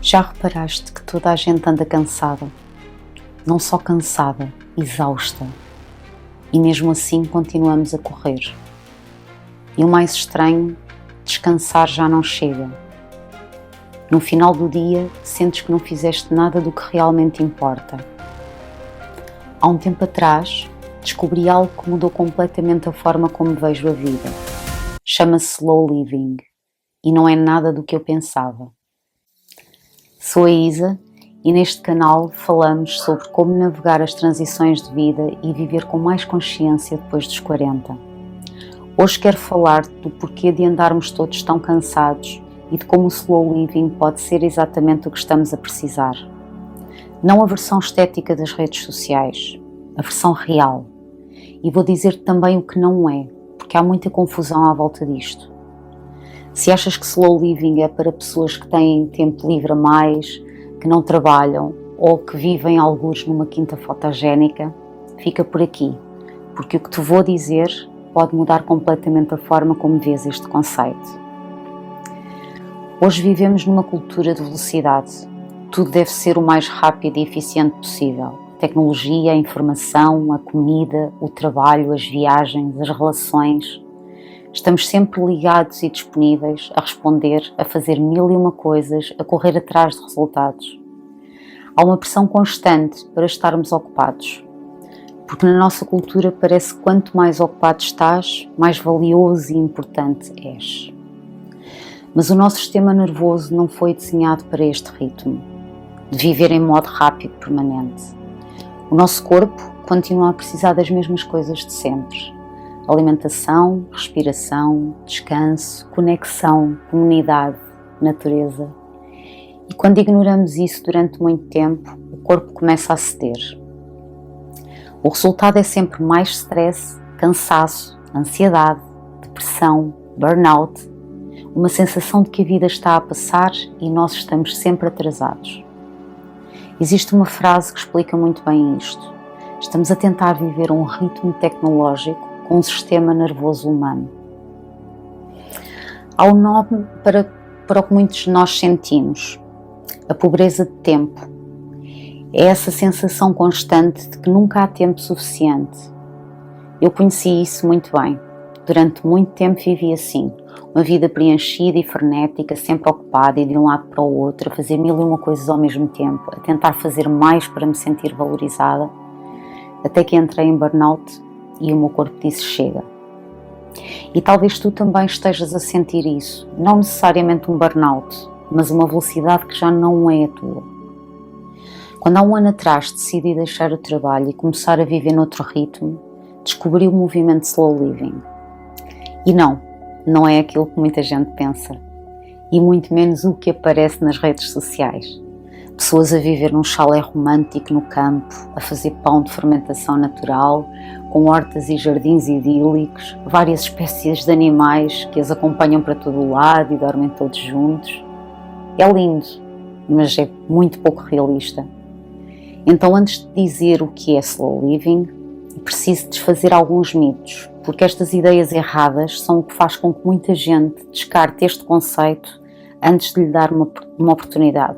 Já reparaste que toda a gente anda cansada? Não só cansada, exausta. E mesmo assim continuamos a correr. E o mais estranho, descansar já não chega. No final do dia, sentes que não fizeste nada do que realmente importa. Há um tempo atrás, descobri algo que mudou completamente a forma como vejo a vida. Chama-se Slow Living e não é nada do que eu pensava. Sou a Isa e neste canal falamos sobre como navegar as transições de vida e viver com mais consciência depois dos 40. Hoje quero falar do porquê de andarmos todos tão cansados e de como o Slow Living pode ser exatamente o que estamos a precisar. Não a versão estética das redes sociais, a versão real. E vou dizer também o que não é, porque há muita confusão à volta disto. Se achas que Slow Living é para pessoas que têm tempo livre a mais, que não trabalham ou que vivem algures numa quinta fotogénica, fica por aqui, porque o que te vou dizer pode mudar completamente a forma como vês este conceito. Hoje vivemos numa cultura de velocidade. Tudo deve ser o mais rápido e eficiente possível. A tecnologia, a informação, a comida, o trabalho, as viagens, as relações. Estamos sempre ligados e disponíveis a responder, a fazer mil e uma coisas, a correr atrás de resultados. Há uma pressão constante para estarmos ocupados, porque na nossa cultura parece que quanto mais ocupado estás, mais valioso e importante és. Mas o nosso sistema nervoso não foi desenhado para este ritmo, de viver em modo rápido permanente. O nosso corpo continua a precisar das mesmas coisas de sempre. Alimentação, respiração, descanso, conexão, comunidade, natureza. E quando ignoramos isso durante muito tempo, o corpo começa a ceder. O resultado é sempre mais stress, cansaço, ansiedade, depressão, burnout, uma sensação de que a vida está a passar e nós estamos sempre atrasados. Existe uma frase que explica muito bem isto. Estamos a tentar viver um ritmo tecnológico com um sistema nervoso humano. Há um nome para o que muitos de nós sentimos, a pobreza de tempo. É essa sensação constante de que nunca há tempo suficiente. Eu conheci isso muito bem. Durante muito tempo vivi assim, uma vida preenchida e frenética, sempre ocupada e de um lado para o outro, a fazer mil e uma coisas ao mesmo tempo, a tentar fazer mais para me sentir valorizada, até que entrei em burnout e o meu corpo disse chega. E talvez tu também estejas a sentir isso, não necessariamente um burnout, mas uma velocidade que já não é a tua. Quando há um ano atrás decidi deixar o trabalho e começar a viver noutro ritmo, descobri o movimento Slow Living. E não é aquilo que muita gente pensa, e muito menos o que aparece nas redes sociais. Pessoas a viver num chalé romântico no campo, a fazer pão de fermentação natural, com hortas e jardins idílicos, várias espécies de animais que as acompanham para todo o lado e dormem todos juntos. É lindo, mas é muito pouco realista. Então, antes de dizer o que é Slow Living, preciso desfazer alguns mitos, porque estas ideias erradas são o que faz com que muita gente descarte este conceito antes de lhe dar uma oportunidade.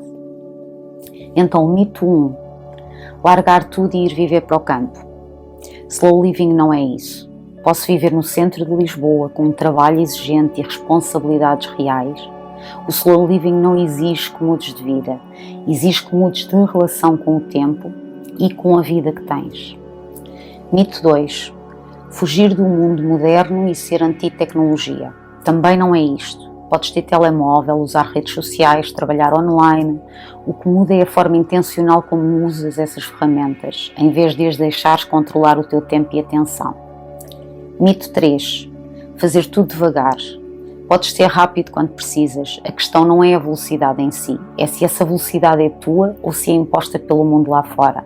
Então, mito 1. Largar tudo e ir viver para o campo. Slow Living não é isso. Posso viver no centro de Lisboa com um trabalho exigente e responsabilidades reais. O Slow Living não exige que mudes de vida, exige que mudes de relação com o tempo e com a vida que tens. Mito 2. Fugir do mundo moderno e ser anti-tecnologia. Também não é isto. Podes ter telemóvel, usar redes sociais, trabalhar online. O que muda é a forma intencional como usas essas ferramentas, em vez de as deixares controlar o teu tempo e atenção. Mito 3. Fazer tudo devagar. Podes ser rápido quando precisas. A questão não é a velocidade em si, é se essa velocidade é tua ou se é imposta pelo mundo lá fora.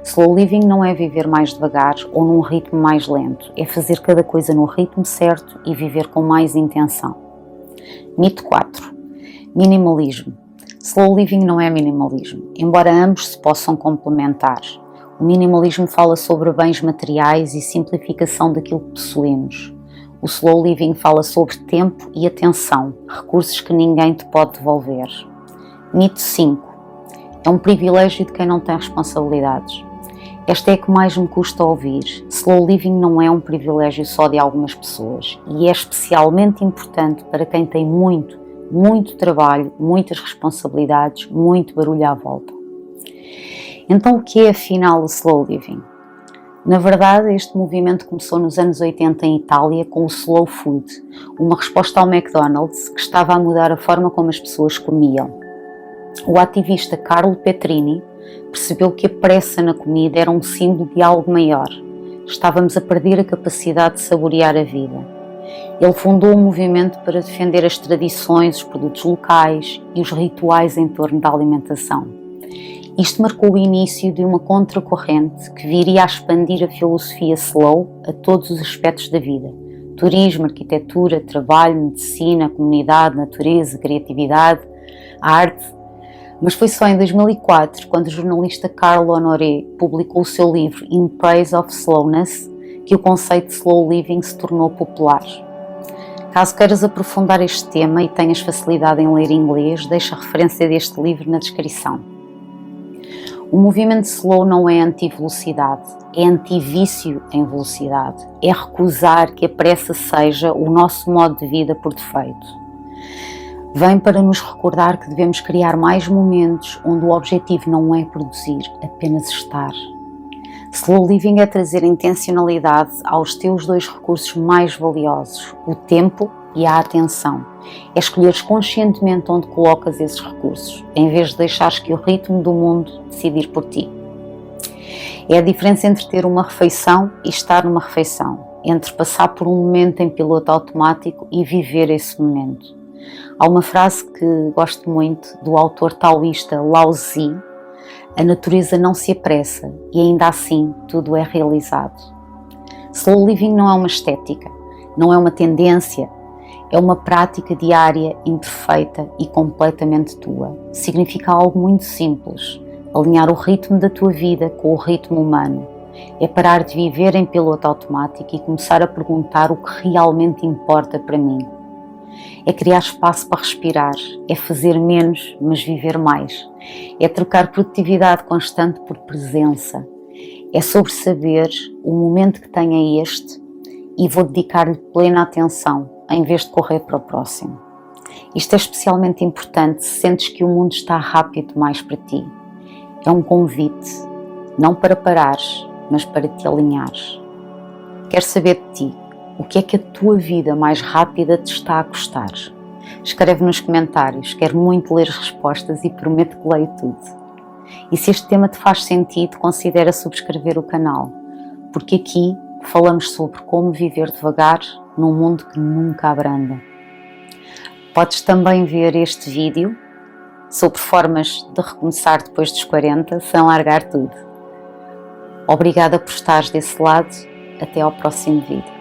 Slow Living não é viver mais devagar ou num ritmo mais lento, é fazer cada coisa no ritmo certo e viver com mais intenção. Mito 4. Minimalismo. Slow Living não é minimalismo, embora ambos se possam complementar. O minimalismo fala sobre bens materiais e simplificação daquilo que possuímos. O Slow Living fala sobre tempo e atenção, recursos que ninguém te pode devolver. Mito 5. É um privilégio de quem não tem responsabilidades. Esta é a que mais me custa ouvir. Slow living não é um privilégio só de algumas pessoas e é especialmente importante para quem tem muito trabalho, muitas responsabilidades, muito barulho à volta. Então, o que é afinal o slow living? Na verdade, este movimento começou nos anos 80 em Itália com o slow food, uma resposta ao McDonald's que estava a mudar a forma como as pessoas comiam. O ativista Carlo Petrini percebeu que a pressa na comida era um símbolo de algo maior. Estávamos a perder a capacidade de saborear a vida. Ele fundou um movimento para defender as tradições, os produtos locais e os rituais em torno da alimentação. Isto marcou o início de uma contracorrente que viria a expandir a filosofia slow a todos os aspectos da vida: turismo, arquitetura, trabalho, medicina, comunidade, natureza, criatividade, arte. Mas foi só em 2004, quando o jornalista Carlo Honoré publicou o seu livro In Praise of Slowness, que o conceito de slow living se tornou popular. Caso queiras aprofundar este tema e tenhas facilidade em ler inglês, deixa a referência deste livro na descrição. O movimento slow não é anti-velocidade, é anti-vício em velocidade. É recusar que a pressa seja o nosso modo de vida por defeito. Vem para nos recordar que devemos criar mais momentos onde o objetivo não é produzir, apenas estar. Slow living é trazer intencionalidade aos teus dois recursos mais valiosos, o tempo e a atenção. É escolheres conscientemente onde colocas esses recursos, em vez de deixares que o ritmo do mundo decidir por ti. É a diferença entre ter uma refeição e estar numa refeição, entre passar por um momento em piloto automático e viver esse momento. Há uma frase que gosto muito do autor taoísta Lao Tzu: a natureza não se apressa e ainda assim tudo é realizado. Slow living não é uma estética, não é uma tendência, é uma prática diária, imperfeita e completamente tua. Significa algo muito simples: alinhar o ritmo da tua vida com o ritmo humano. É parar de viver em piloto automático e começar a perguntar o que realmente importa para mim. É criar espaço para respirar, é fazer menos, mas viver mais. É trocar produtividade constante por presença. É sobre saber o momento que tenho é este e vou dedicar-lhe plena atenção, em vez de correr para o próximo. Isto é especialmente importante se sentes que o mundo está rápido demais para ti. É um convite, não para parares, mas para te alinhares. Quero saber de ti. O que é que a tua vida mais rápida te está a custar? Escreve nos comentários, quero muito ler as respostas e prometo que leio tudo. E se este tema te faz sentido, considera subscrever o canal, porque aqui falamos sobre como viver devagar num mundo que nunca abranda. Podes também ver este vídeo sobre formas de recomeçar depois dos 40 sem largar tudo. Obrigada por estares desse lado, até ao próximo vídeo.